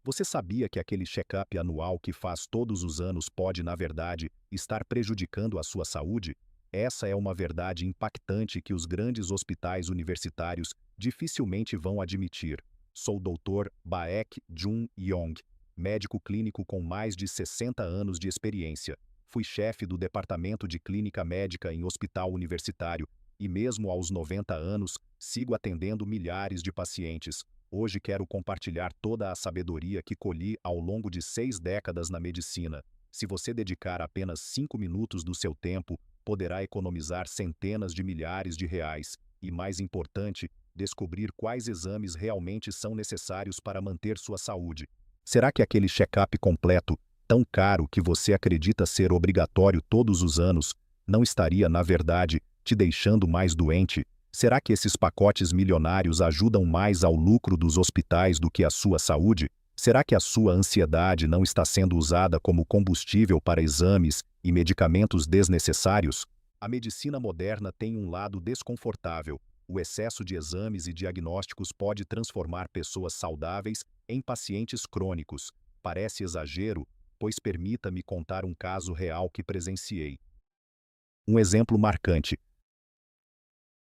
Você sabia que aquele check-up anual que faz todos os anos pode, na verdade, estar prejudicando a sua saúde? Essa é uma verdade impactante que os grandes hospitais universitários dificilmente vão admitir. Sou o Dr. Baek Jun Yong, médico clínico com mais de 60 anos de experiência. Fui chefe do departamento de clínica médica em hospital universitário e, mesmo aos 90 anos, sigo atendendo milhares de pacientes. Hoje quero compartilhar toda a sabedoria que colhi ao longo de 6 décadas na medicina. Se você dedicar apenas 5 minutos do seu tempo, poderá economizar centenas de milhares de reais e, mais importante, descobrir quais exames realmente são necessários para manter sua saúde. Será que aquele check-up completo, tão caro que você acredita ser obrigatório todos os anos, não estaria, na verdade, te deixando mais doente? Será que esses pacotes milionários ajudam mais ao lucro dos hospitais do que à sua saúde? Será que a sua ansiedade não está sendo usada como combustível para exames e medicamentos desnecessários? A medicina moderna tem um lado desconfortável. O excesso de exames e diagnósticos pode transformar pessoas saudáveis em pacientes crônicos. Parece exagero, pois permita-me contar um caso real que presenciei. Um exemplo marcante.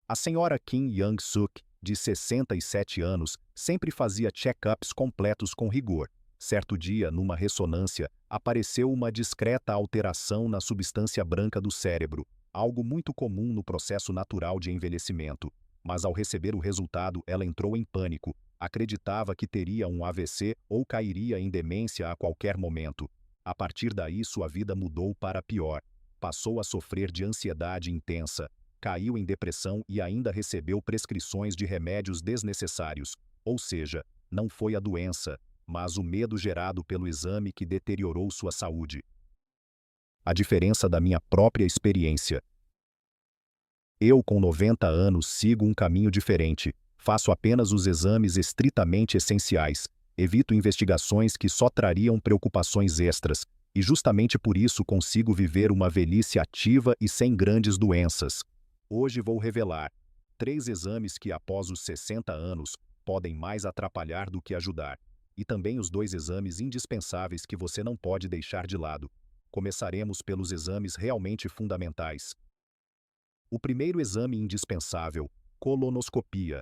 A senhora Kim Young-suk, de 67 anos, sempre fazia check-ups completos com rigor. Certo dia, numa ressonância, apareceu uma discreta alteração na substância branca do cérebro, algo muito comum no processo natural de envelhecimento. Mas ao receber o resultado, ela entrou em pânico. Acreditava que teria um AVC ou cairia em demência a qualquer momento. A partir daí, sua vida mudou para pior. Passou a sofrer de ansiedade intensa, caiu em depressão e ainda recebeu prescrições de remédios desnecessários. Ou seja, não foi a doença, mas o medo gerado pelo exame que deteriorou sua saúde. A diferença da minha própria experiência. Eu, com 90 anos, sigo um caminho diferente. Faço apenas os exames estritamente essenciais. Evito investigações que só trariam preocupações extras. E justamente por isso consigo viver uma velhice ativa e sem grandes doenças. Hoje vou revelar 3 exames que, após os 60 anos, podem mais atrapalhar do que ajudar. E também os 2 exames indispensáveis que você não pode deixar de lado. Começaremos pelos exames realmente fundamentais. O primeiro exame indispensável: colonoscopia.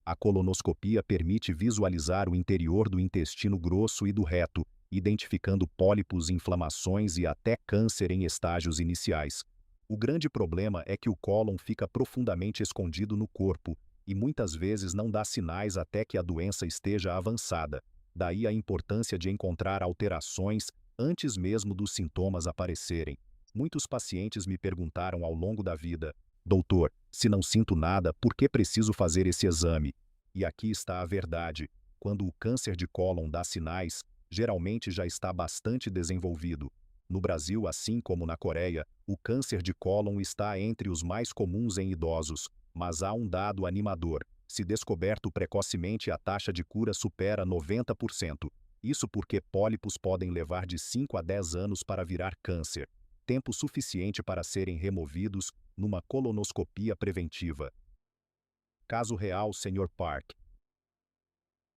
A colonoscopia permite visualizar o interior do intestino grosso e do reto, identificando pólipos, inflamações e até câncer em estágios iniciais. O grande problema é que o cólon fica profundamente escondido no corpo e muitas vezes não dá sinais até que a doença esteja avançada. Daí a importância de encontrar alterações antes mesmo dos sintomas aparecerem. Muitos pacientes me perguntaram ao longo da vida: doutor, se não sinto nada, por que preciso fazer esse exame? E aqui está a verdade. Quando o câncer de cólon dá sinais, geralmente já está bastante desenvolvido. No Brasil, assim como na Coreia, o câncer de cólon está entre os mais comuns em idosos, mas há um dado animador: se descoberto precocemente, a taxa de cura supera 90%. Isso porque pólipos podem levar de 5 a 10 anos para virar câncer, tempo suficiente para serem removidos numa colonoscopia preventiva. Caso real, Sr. Park.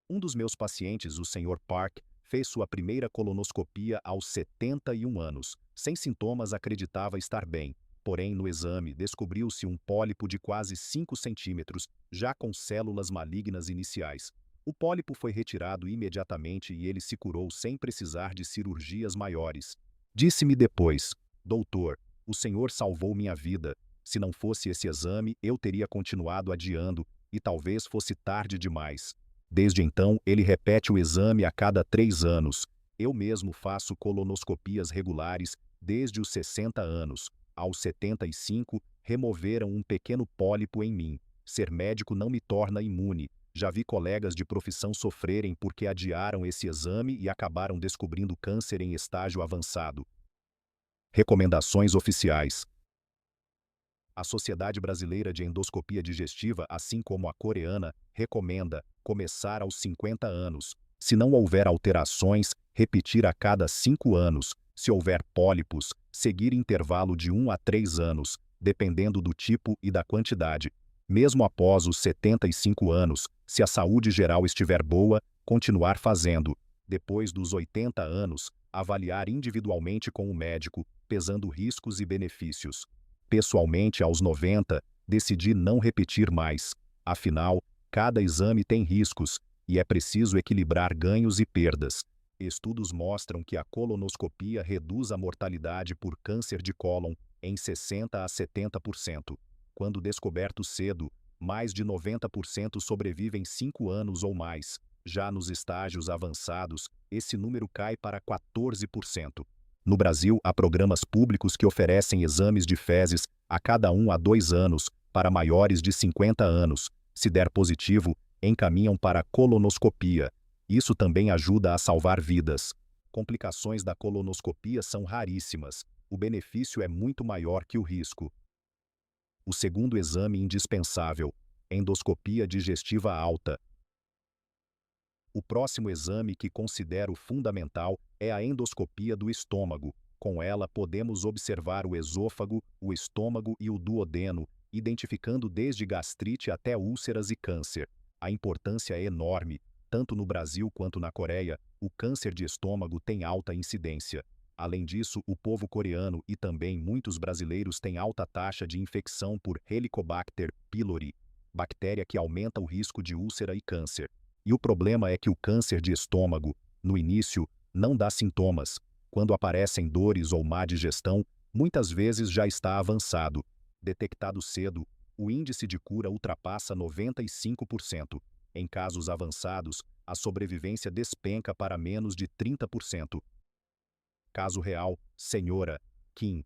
Um dos meus pacientes, o Sr. Park, fez sua primeira colonoscopia aos 71 anos. Sem sintomas, acreditava estar bem. Porém, no exame, descobriu-se um pólipo de quase 5 centímetros, já com células malignas iniciais. O pólipo foi retirado imediatamente e ele se curou sem precisar de cirurgias maiores. Disse-me depois: doutor, o senhor salvou minha vida. Se não fosse esse exame, eu teria continuado adiando, e talvez fosse tarde demais. Desde então, ele repete o exame a cada 3 anos. Eu mesmo faço colonoscopias regulares desde os 60 anos. Aos 75, removeram um pequeno pólipo em mim. Ser médico não me torna imune. Já vi colegas de profissão sofrerem porque adiaram esse exame e acabaram descobrindo câncer em estágio avançado. Recomendações oficiais. A Sociedade Brasileira de Endoscopia Digestiva, assim como a coreana, recomenda começar aos 50 anos. Se não houver alterações, repetir a cada 5 anos. Se houver pólipos, seguir intervalo de 1 a 3 anos, dependendo do tipo e da quantidade. Mesmo após os 75 anos, se a saúde geral estiver boa, continuar fazendo. Depois dos 80 anos, avaliar individualmente com o médico, pesando riscos e benefícios. Pessoalmente, aos 90, decidi não repetir mais. Afinal, cada exame tem riscos, e é preciso equilibrar ganhos e perdas. Estudos mostram que a colonoscopia reduz a mortalidade por câncer de cólon em 60 a 70%. Quando descoberto cedo, mais de 90% sobrevivem 5 anos ou mais. Já nos estágios avançados, esse número cai para 14%. No Brasil, há programas públicos que oferecem exames de fezes a cada 1 a 2 anos para maiores de 50 anos. Se der positivo, encaminham para a colonoscopia. Isso também ajuda a salvar vidas. Complicações da colonoscopia são raríssimas. O benefício é muito maior que o risco. O segundo exame indispensável: endoscopia digestiva alta. O próximo exame que considero fundamental é a endoscopia do estômago. Com ela, podemos observar o esôfago, o estômago e o duodeno, identificando desde gastrite até úlceras e câncer. A importância é enorme. Tanto no Brasil quanto na Coreia, o câncer de estômago tem alta incidência. Além disso, o povo coreano e também muitos brasileiros têm alta taxa de infecção por Helicobacter pylori, bactéria que aumenta o risco de úlcera e câncer. E o problema é que o câncer de estômago, no início, não dá sintomas. Quando aparecem dores ou má digestão, muitas vezes já está avançado. Detectado cedo, o índice de cura ultrapassa 95%. Em casos avançados, a sobrevivência despenca para menos de 30%. Caso real, senhora Kim.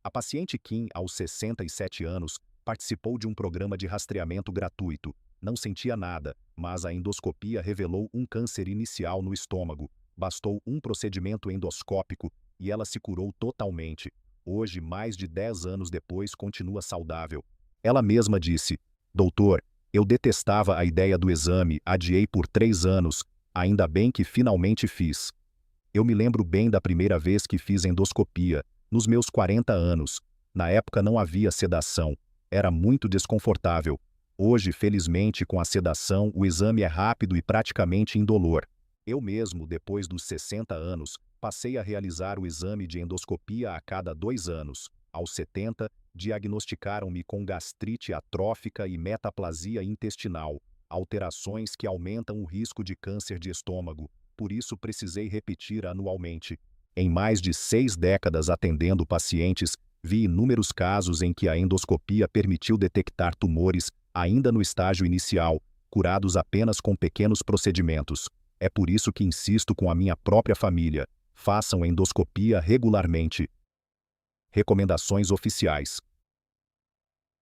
A paciente Kim, aos 67 anos, participou de um programa de rastreamento gratuito. Não sentia nada, mas a endoscopia revelou um câncer inicial no estômago. Bastou um procedimento endoscópico e ela se curou totalmente. Hoje, mais de 10 anos depois, continua saudável. Ela mesma disse: "Doutor, eu detestava a ideia do exame, adiei por 3 anos, ainda bem que finalmente fiz." Eu me lembro bem da primeira vez que fiz endoscopia, nos meus 40 anos. Na época não havia sedação. Era muito desconfortável. Hoje, felizmente, com a sedação, o exame é rápido e praticamente indolor. Eu mesmo, depois dos 60 anos, passei a realizar o exame de endoscopia a cada 2 anos. Aos 70, diagnosticaram-me com gastrite atrófica e metaplasia intestinal, alterações que aumentam o risco de câncer de estômago. Por isso precisei repetir anualmente. Em mais de 6 décadas atendendo pacientes, vi inúmeros casos em que a endoscopia permitiu detectar tumores, ainda no estágio inicial, curados apenas com pequenos procedimentos. É por isso que insisto com a minha própria família: façam endoscopia regularmente. Recomendações oficiais.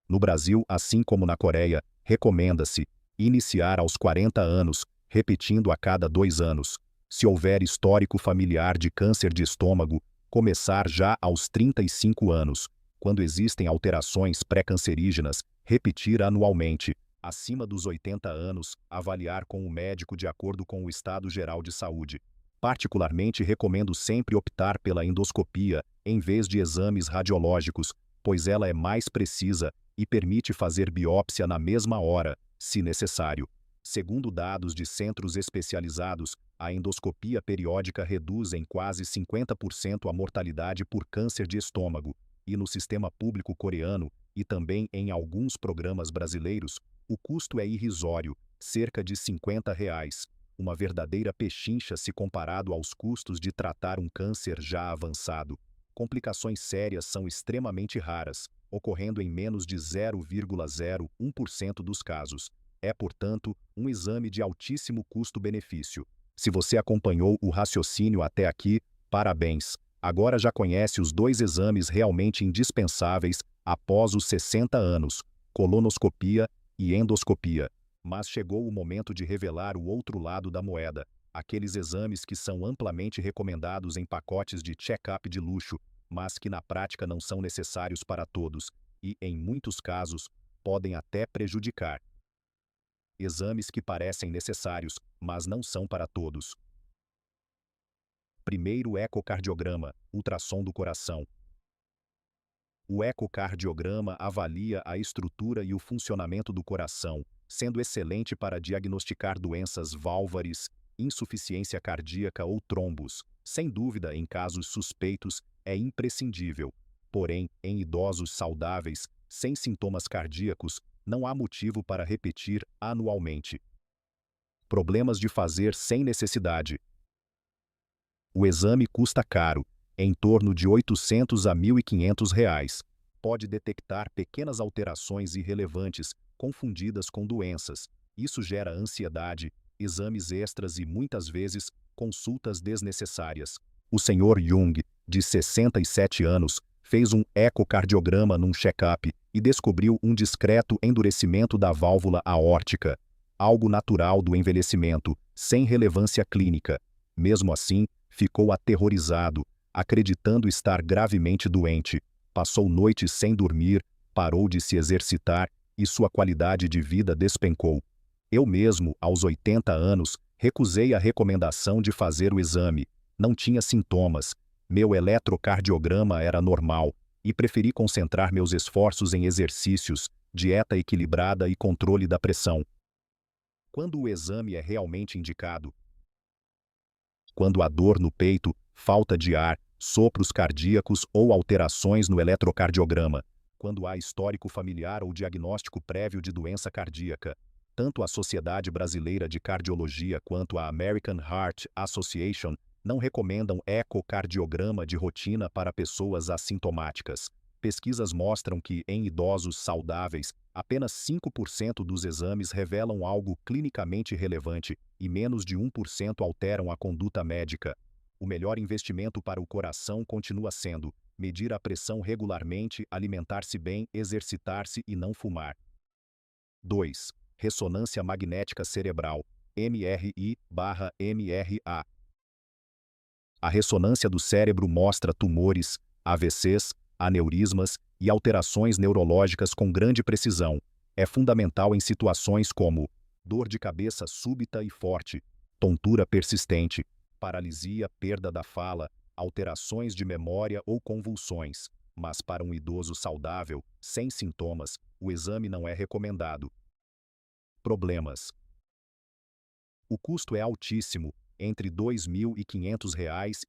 No Brasil, assim como na Coreia, recomenda-se iniciar aos 40 anos, repetindo a cada 2 anos. Se houver histórico familiar de câncer de estômago, começar já aos 35 anos. Quando existem alterações pré-cancerígenas, repetir anualmente. Acima dos 80 anos, avaliar com o médico de acordo com o estado geral de saúde. Particularmente recomendo sempre optar pela endoscopia, em vez de exames radiológicos, pois ela é mais precisa e permite fazer biópsia na mesma hora, se necessário. Segundo dados de centros especializados, a endoscopia periódica reduz em quase 50% a mortalidade por câncer de estômago, e no sistema público coreano, e também em alguns programas brasileiros, o custo é irrisório, cerca de R$ 50, uma verdadeira pechincha se comparado aos custos de tratar um câncer já avançado. Complicações sérias são extremamente raras, ocorrendo em menos de 0,01% dos casos. É, portanto, um exame de altíssimo custo-benefício. Se você acompanhou o raciocínio até aqui, parabéns! Agora já conhece os 2 exames realmente indispensáveis após os 60 anos, colonoscopia e endoscopia. Mas chegou o momento de revelar o outro lado da moeda, aqueles exames que são amplamente recomendados em pacotes de check-up de luxo, mas que na prática não são necessários para todos e, em muitos casos, podem até prejudicar. Exames que parecem necessários, mas não são para todos. Primeiro, ecocardiograma, ultrassom do coração. O ecocardiograma avalia a estrutura e o funcionamento do coração, sendo excelente para diagnosticar doenças válvares, insuficiência cardíaca ou trombos. Sem dúvida, em casos suspeitos, é imprescindível. Porém, em idosos saudáveis, sem sintomas cardíacos, não há motivo para repetir anualmente. Problemas de fazer sem necessidade. O exame custa caro, em torno de R$ 800 a R$ 1.500. Pode detectar pequenas alterações irrelevantes, confundidas com doenças. Isso gera ansiedade, exames extras e, muitas vezes, consultas desnecessárias. O Sr. Jung, de 67 anos, fez um ecocardiograma num check-up e descobriu um discreto endurecimento da válvula aórtica, algo natural do envelhecimento, sem relevância clínica. Mesmo assim, ficou aterrorizado, acreditando estar gravemente doente. Passou noites sem dormir, parou de se exercitar e sua qualidade de vida despencou. Eu mesmo, aos 80 anos, recusei a recomendação de fazer o exame. Não tinha sintomas. Meu eletrocardiograma era normal e preferi concentrar meus esforços em exercícios, dieta equilibrada e controle da pressão. Quando o exame é realmente indicado? Quando há dor no peito, falta de ar, sopros cardíacos ou alterações no eletrocardiograma. Quando há histórico familiar ou diagnóstico prévio de doença cardíaca. Tanto a Sociedade Brasileira de Cardiologia quanto a American Heart Association não recomendam ecocardiograma de rotina para pessoas assintomáticas. Pesquisas mostram que, em idosos saudáveis, apenas 5% dos exames revelam algo clinicamente relevante e menos de 1% alteram a conduta médica. O melhor investimento para o coração continua sendo medir a pressão regularmente, alimentar-se bem, exercitar-se e não fumar. 2. Ressonância magnética cerebral, MRI/MRA. A ressonância do cérebro mostra tumores, AVCs, aneurismas e alterações neurológicas com grande precisão. É fundamental em situações como dor de cabeça súbita e forte, tontura persistente, paralisia, perda da fala, alterações de memória ou convulsões. Mas para um idoso saudável, sem sintomas, o exame não é recomendado. Problemas. O custo é altíssimo, entre R$ 2.500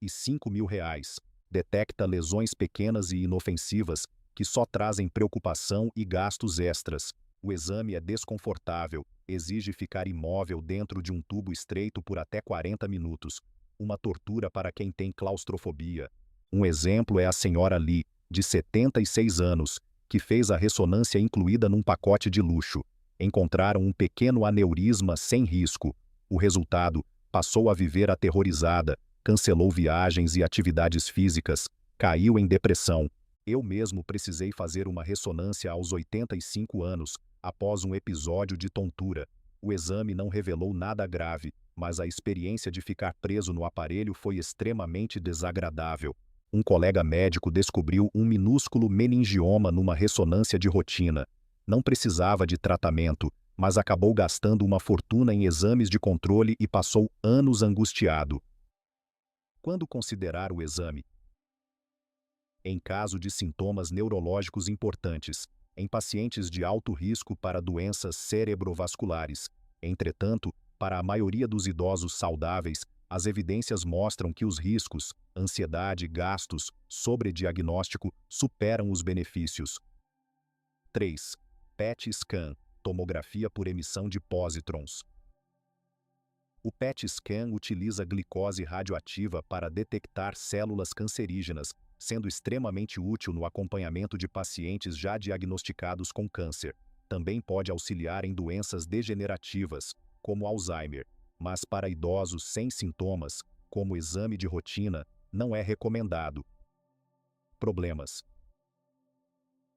e R$ 5.000. Detecta lesões pequenas e inofensivas, que só trazem preocupação e gastos extras. O exame é desconfortável, exige ficar imóvel dentro de um tubo estreito por até 40 minutos. Uma tortura para quem tem claustrofobia. Um exemplo é a senhora Lee, de 76 anos, que fez a ressonância incluída num pacote de luxo. Encontraram um pequeno aneurisma sem risco. O resultado: passou a viver aterrorizada, cancelou viagens e atividades físicas, caiu em depressão. Eu mesmo precisei fazer uma ressonância aos 85 anos, após um episódio de tontura. O exame não revelou nada grave, mas a experiência de ficar preso no aparelho foi extremamente desagradável. Um colega médico descobriu um minúsculo meningioma numa ressonância de rotina. Não precisava de tratamento, mas acabou gastando uma fortuna em exames de controle e passou anos angustiado. Quando considerar o exame? Em caso de sintomas neurológicos importantes, em pacientes de alto risco para doenças cerebrovasculares. Entretanto, para a maioria dos idosos saudáveis, as evidências mostram que os riscos, ansiedade, gastos, sobrediagnóstico, superam os benefícios. 3. PET scan, tomografia por emissão de pósitrons. O PET scan utiliza glicose radioativa para detectar células cancerígenas, sendo extremamente útil no acompanhamento de pacientes já diagnosticados com câncer. Também pode auxiliar em doenças degenerativas, como Alzheimer, mas para idosos sem sintomas, como exame de rotina, não é recomendado. Problemas.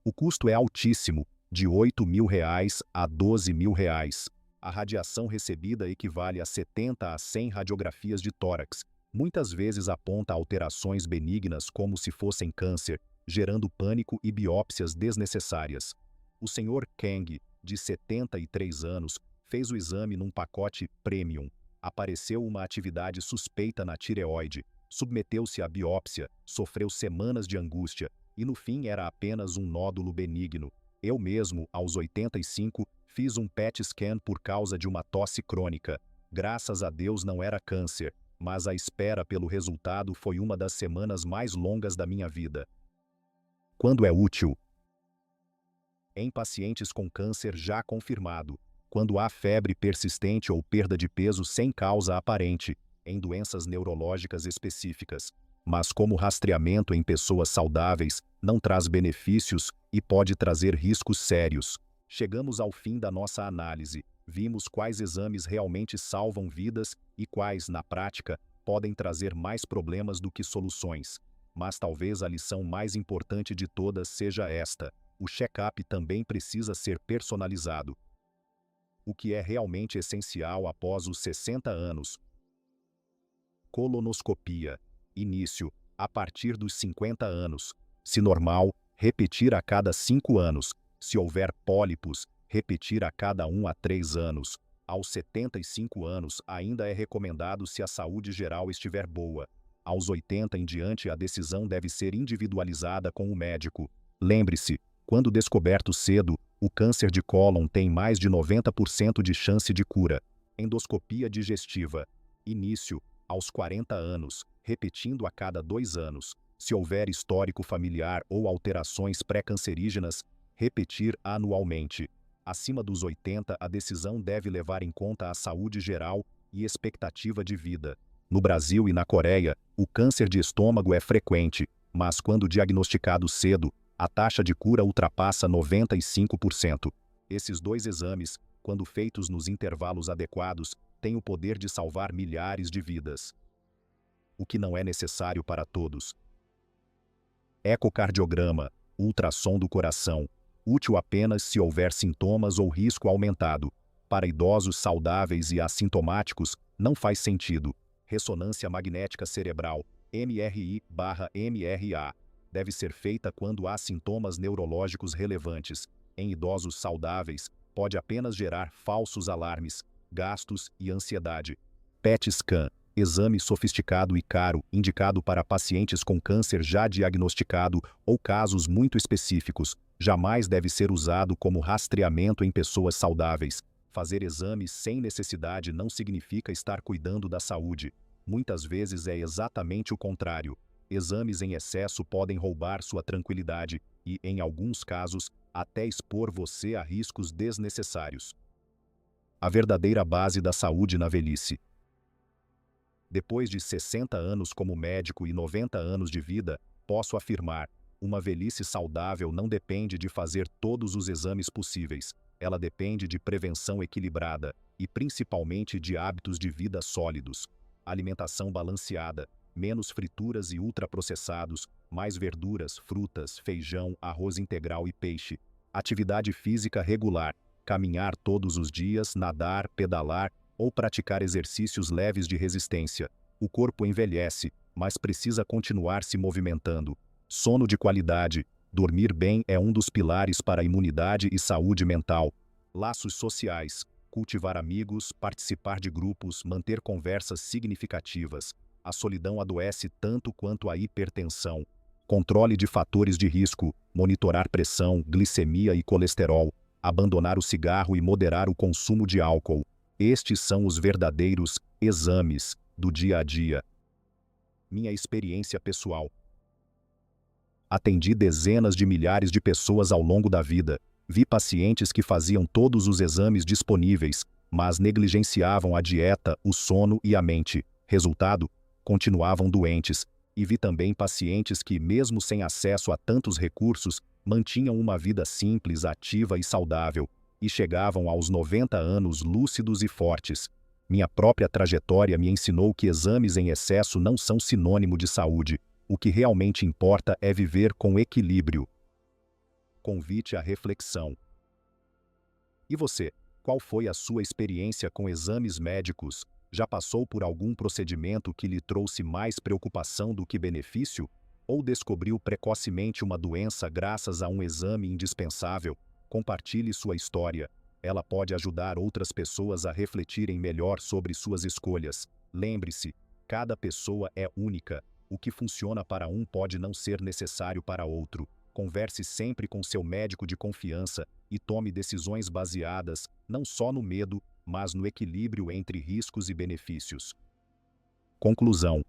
O custo é altíssimo, de R$ 8.000 a R$ 12.000. A radiação recebida equivale a 70 a 100 radiografias de tórax. Muitas vezes aponta alterações benignas como se fossem câncer, gerando pânico e biópsias desnecessárias. O Sr. Kang, de 73 anos, fez o exame num pacote premium. Apareceu uma atividade suspeita na tireoide, submeteu-se à biópsia, sofreu semanas de angústia, e no fim era apenas um nódulo benigno. Eu mesmo, aos 85, Fiz um PET scan por causa de uma tosse crônica. Graças a Deus não era câncer, mas a espera pelo resultado foi uma das semanas mais longas da minha vida. Quando é útil? Em pacientes com câncer já confirmado, quando há febre persistente ou perda de peso sem causa aparente, em doenças neurológicas específicas, mas como rastreamento em pessoas saudáveis, não traz benefícios e pode trazer riscos sérios. Chegamos ao fim da nossa análise, vimos quais exames realmente salvam vidas e quais, na prática, podem trazer mais problemas do que soluções. Mas talvez a lição mais importante de todas seja esta: o check-up também precisa ser personalizado. O que é realmente essencial após os 60 anos? Colonoscopia. Início, a partir dos 50 anos. Se normal, repetir a cada 5 anos. Se houver pólipos, repetir a cada 1 a 3 anos. Aos 75 anos, ainda é recomendado se a saúde geral estiver boa. Aos 80 em diante, a decisão deve ser individualizada com o médico. Lembre-se, quando descoberto cedo, o câncer de cólon tem mais de 90% de chance de cura. Endoscopia digestiva. Início, aos 40 anos, repetindo a cada 2 anos. Se houver histórico familiar ou alterações pré-cancerígenas, repetir anualmente. Acima dos 80, a decisão deve levar em conta a saúde geral e expectativa de vida. No Brasil e na Coreia, o câncer de estômago é frequente, mas quando diagnosticado cedo, a taxa de cura ultrapassa 95%. Esses 2 exames, quando feitos nos intervalos adequados, têm o poder de salvar milhares de vidas. O que não é necessário para todos. Ecocardiograma, ultrassom do coração. Útil apenas se houver sintomas ou risco aumentado. Para idosos saudáveis e assintomáticos, não faz sentido. Ressonância magnética cerebral, MRI/MRA, deve ser feita quando há sintomas neurológicos relevantes. Em idosos saudáveis, pode apenas gerar falsos alarmes, gastos e ansiedade. PET scan, exame sofisticado e caro, indicado para pacientes com câncer já diagnosticado ou casos muito específicos, jamais deve ser usado como rastreamento em pessoas saudáveis. Fazer exames sem necessidade não significa estar cuidando da saúde. Muitas vezes é exatamente o contrário. Exames em excesso podem roubar sua tranquilidade e, em alguns casos, até expor você a riscos desnecessários. A verdadeira base da saúde na velhice. Depois de 60 anos como médico e 90 anos de vida, posso afirmar: uma velhice saudável não depende de fazer todos os exames possíveis. Ela depende de prevenção equilibrada e, principalmente, de hábitos de vida sólidos. Alimentação balanceada, menos frituras e ultraprocessados, mais verduras, frutas, feijão, arroz integral e peixe. Atividade física regular, caminhar todos os dias, nadar, pedalar ou praticar exercícios leves de resistência. O corpo envelhece, mas precisa continuar se movimentando. Sono de qualidade, dormir bem é um dos pilares para a imunidade e saúde mental. Laços sociais, cultivar amigos, participar de grupos, manter conversas significativas. A solidão adoece tanto quanto a hipertensão. Controle de fatores de risco, monitorar pressão, glicemia e colesterol, abandonar o cigarro e moderar o consumo de álcool. Estes são os verdadeiros exames do dia a dia. Minha experiência pessoal. Atendi dezenas de milhares de pessoas ao longo da vida. Vi pacientes que faziam todos os exames disponíveis, mas negligenciavam a dieta, o sono e a mente. Resultado? Continuavam doentes. E vi também pacientes que, mesmo sem acesso a tantos recursos, mantinham uma vida simples, ativa e saudável, e chegavam aos 90 anos lúcidos e fortes. Minha própria trajetória me ensinou que exames em excesso não são sinônimo de saúde. O que realmente importa é viver com equilíbrio. Convite à reflexão. E você, qual foi a sua experiência com exames médicos? Já passou por algum procedimento que lhe trouxe mais preocupação do que benefício? Ou descobriu precocemente uma doença graças a um exame indispensável? Compartilhe sua história. Ela pode ajudar outras pessoas a refletirem melhor sobre suas escolhas. Lembre-se, cada pessoa é única. O que funciona para um pode não ser necessário para outro. Converse sempre com seu médico de confiança e tome decisões baseadas não só no medo, mas no equilíbrio entre riscos e benefícios. Conclusão: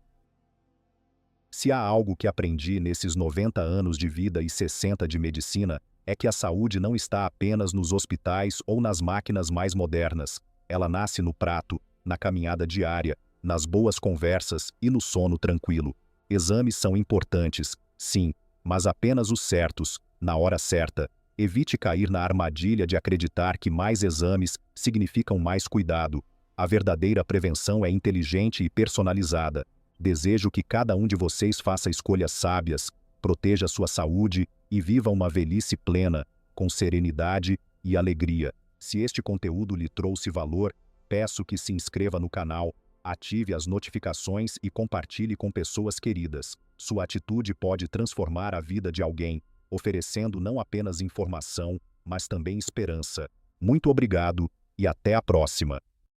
se há algo que aprendi nesses 90 anos de vida e 60 de medicina, é que a saúde não está apenas nos hospitais ou nas máquinas mais modernas. Ela nasce no prato, na caminhada diária, nas boas conversas e no sono tranquilo. Exames são importantes, sim, mas apenas os certos, na hora certa. Evite cair na armadilha de acreditar que mais exames significam mais cuidado. A verdadeira prevenção é inteligente e personalizada. Desejo que cada um de vocês faça escolhas sábias, proteja sua saúde e viva uma velhice plena, com serenidade e alegria. Se este conteúdo lhe trouxe valor, peço que se inscreva no canal, ative as notificações e compartilhe com pessoas queridas. Sua atitude pode transformar a vida de alguém, oferecendo não apenas informação, mas também esperança. Muito obrigado e até a próxima!